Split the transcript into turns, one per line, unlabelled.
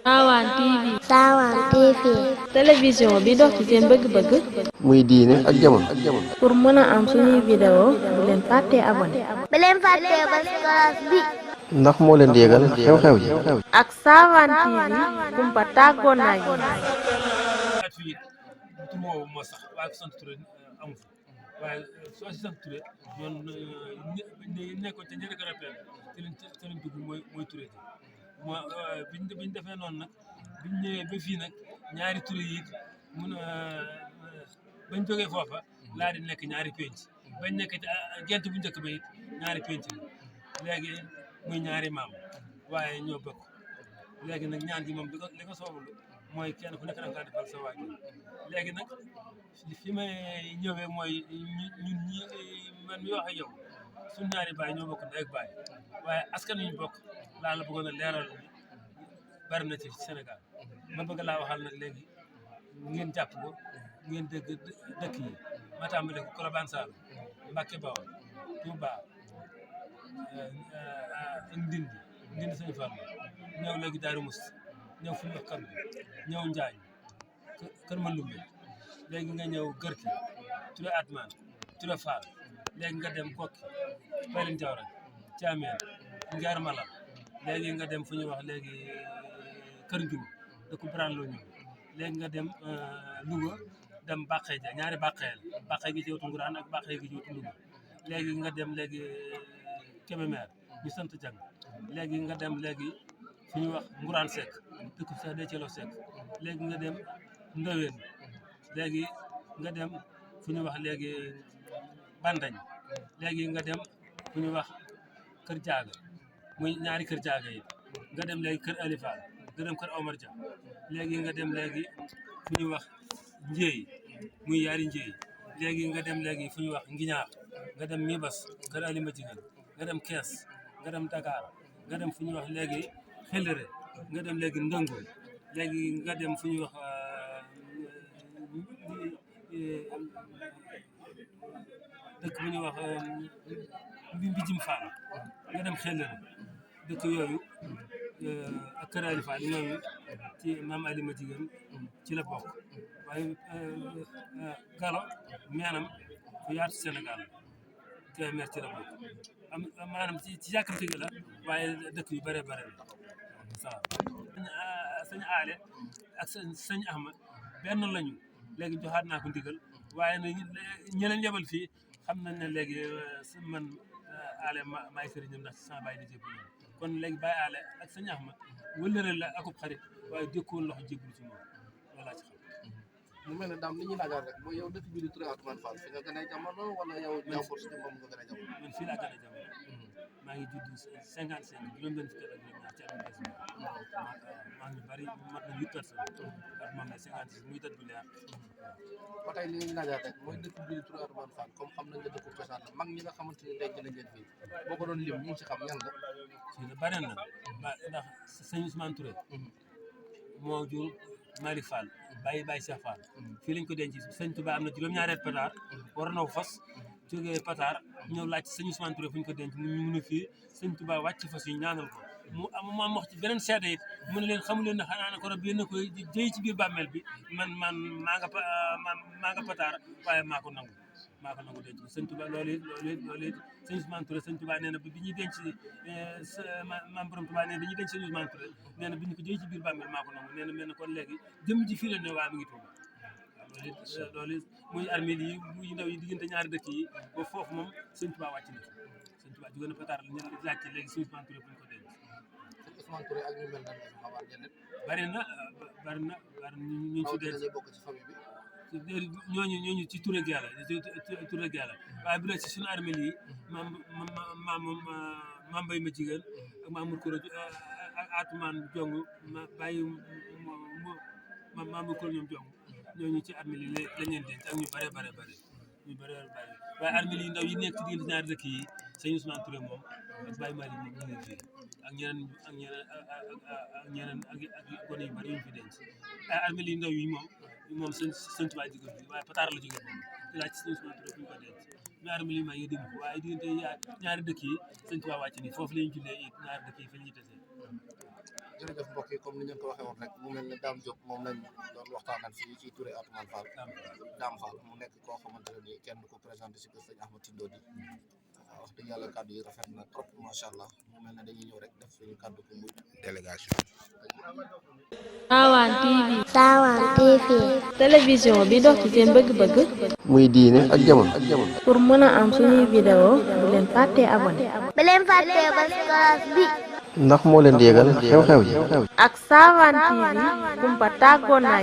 Sawan TV.
Sawan TV.
télévision bi dox ci seen bëgg-bëgg.
muy diine ak jamono.
pour mën a am suñuy vidéo bu leen fàttee abonné.
bu leen fàttee ba cloche bi.
ndax moo leen di yégal xew-xew yi.
ak Sawan TV kumpa tàggoon naa yi.
tur woowu moo sax waaye sant Touré amu fi waaye soo si sant Touré ñoom nekkoon ca ñeneen garab te leen dugg mooy Touré ji moo biñ defee noonu nag biñ ñëwee ba fii nag ñaari Touré yi mun bañ jógee foofa laa di nekk ñaari penc bañ nekk ci gent bu njëkk ba it ñaari penc léegi muy ñaari maam waaye ñoo bokk léegi nag ñaan gi moom li ko soobul mooy kenn ku nekk da nga defal sa waajur léegi nag fi may ñëwee mooy ñun ñi man mi wax ak yow suñu ñaari baay ñoo bokk ndey ak baay waaye askan wi ñu bokk laa la bëggoon a leeral ni bari na ci Sénégal ma bëgg laa waxal nag léegi ngeen jàpp ko ngeen dégg dëkk yi ma tàmbale ko Colobane Saloum Mbacké Bawol Touba Ndindi Sëñ Fallu ñëw léegi Daaru Musti ñëw fu ñu wax Kambi ñëw Njaañ Kër Mandumbe léegi nga ñëw Gërki Touré Atman Touré Fall léegi nga dem Kokki Palin Jawra Thiamène Ngeer Malal léegi nga dem fu ñuy wax léegi Kër Njum dëkku Birane Lo ñëw léegi nga dem Louga dem Bàqee ja ñaari Bàqeel Bàqee gi ci wetu Nguraan ak Bàqee gi ci wetu Louga léegi nga dem léegi Kébémer ñu sant Jang léegi nga dem léegi fu ñuy wax Nguraan Seck dëkk sax dee ci lo Seck léegi nga dem Ndeween léegi nga dem fu ñuy wax léegi Bandañ léegi nga dem fu ñuy wax Kër Jaaga muy ñaari Kër Jaaga yi nga dem léegi Kër Alifal nga dem Kër Omar Dia léegi nga dem léegi fu ñuy wax Njéey muy yaari Njéey léegi nga dem léegi fu ñuy wax Ngiñaax nga dem Mibas Kër Alima Jigéen nga dem Kees nga dem Dakar nga dem fu ñuy wax léegi Xelere nga dem léegi Ndëngu léegi nga dem fu ñuy wax dëkk bu ñuy wax Mbijim Fall nga dem Xelere dëkk yooyu ak Kër Ali Fall yooyu ci maam Alima Jigéen ci la bokk waaye Galo maanaam fu yaatu Sénégal Kébémer ci la bokk maanaam ci yàkkamti gi la waaye dëkk yu bare bare la waaw sëñ aale ak sëñ Ahmad benn lañu léegi joxaat naa ko ndigal waaye nag ñi leen yebal fii xam nañ ne léegi man aale maay sëriñam ndax sama baay di jébbalu kon léegi Baye aale ak sëñ Ahmad wëllëre la akub xarit waaye dëkkoon loxo jébbalu ci moom loolaa ci xam.
mu mel ne daam li ñuy laajaat rek mooy yow dëkk bi di Touré Atoumane Fall fi nga gën a jamono wala yow jàmbur si moom nga gën a jamono.
man fii laa gën a jamono maa ngi judd 55 juróom-benn fukki at ak juróom-ñaar ci àdduna si maa ngi bari mat na 8 personnes ak moom ne 56 muy dët bu leer.
ba tey li ñuy laajaat rek mooy dëkk bi di Touré Atoumane Fall comme xam nañ nga dëkku cosaan la mag ñi nga xamante ni denc nañ leen fii boo ko doon lim ñu ngi ci xam ñan la.
fii la bare na ndax sëñ Ousmane Touré moo jur Malick Fall Baye Cheikh Fall fii lañ ko denc sëñ Touba am na juróom-ñaari at Pataar war na fas jógee Pataar ñëw laaj sëñ Ousmane Touré fu ñu ko denc mu ne fii sëñ Touba wàcc fas yi ñaanal ko mu am wax ci beneen seede it mu ne leen xamu leen ne xanaa na ko rab yéen a koy jëy ci biir bàmmeel bi man maa nga Pataar waaye maa ko nangu denc sëñ Touba loolu it sëñ Ousmane Touré sëñ Touba nee na bi ñuy denc maam borom Touba nee na dañuy denc sëñ Ousmane Touré nee na bi ñu ko jëy ci biir bàmmeel maa ko nangu nee na mel na kon léegi jëm ji fii la ne waa mi ngi Touba loolu it muy armée yi muy ndaw yi diggante ñaari dëkk yi ba foofu moom sëñ Touba wàcc na sëñ Touba jóge na Pataar la ñu laajte léegi sëñ Ousmane Touré fu ñu ko denc.
sëñ Ousmane Touré ak ñu mel nan la xabaar ñeneen.
bari na ñu ci denc
bokk ci famille bi.
ñooñu ci Touré gi yàlla Touré gi yàlla waaye bu dee ci suñu armée yi maam Mbaye ma jigéen ak Mamour Kourou ak Atoumane Jong bàyyi Mamour Kourou ñoom Jong ñooñu ci armée yi lañ leen denc ak ñu bare waaye armée yi ndaw yi nekk ci diggante ñaari dëkk yi sëñ Ousmane Touré moom ak Baye Malick moom ñu ngi fii ak ñeneen ak gone yu bari yu ñu fi denc ay armée yi ndaw yi moom sëñ Touba jóge fii waaye Pataar la jóge moom di laaj ci sëñ Ousmane Touré fu ñu ko denc ñu armée yi maa ngi dégg ko waaye diggante ñaari dëkk yi sëñ Touba wàcc ni foofu la ñu jullee it ñaari dëkk yi fi la ñuy tasee
jërëjëf mbokk yi comme ni ngeen ko waxee woon rek mu mel ne Dame Diop moom lañ doon waxtaanal fii ci Touré Atoumane Fall Dame Fall mu nekk koo xamante ne nii kenn du ko présenté si kër sëñ Ahmad Tindodi wax dëgg yàlla kàddu yi rafet na trop macha allah mu mel ne dañuy ñëw rek def suñu kàddu ko muy délégation.
Sawan TV.
Sawan TV.
télévision bi dox ci seen bëgg-bëgg.
muy diine ak jamono.
pour mën a am suñuy vidéo bu leen fàttee abonné.
bu leen fàttee bës cloche bi.
ndax moo leen di yëgal xew-xew yi.
ak Sawan TV kumpa tàggoon naa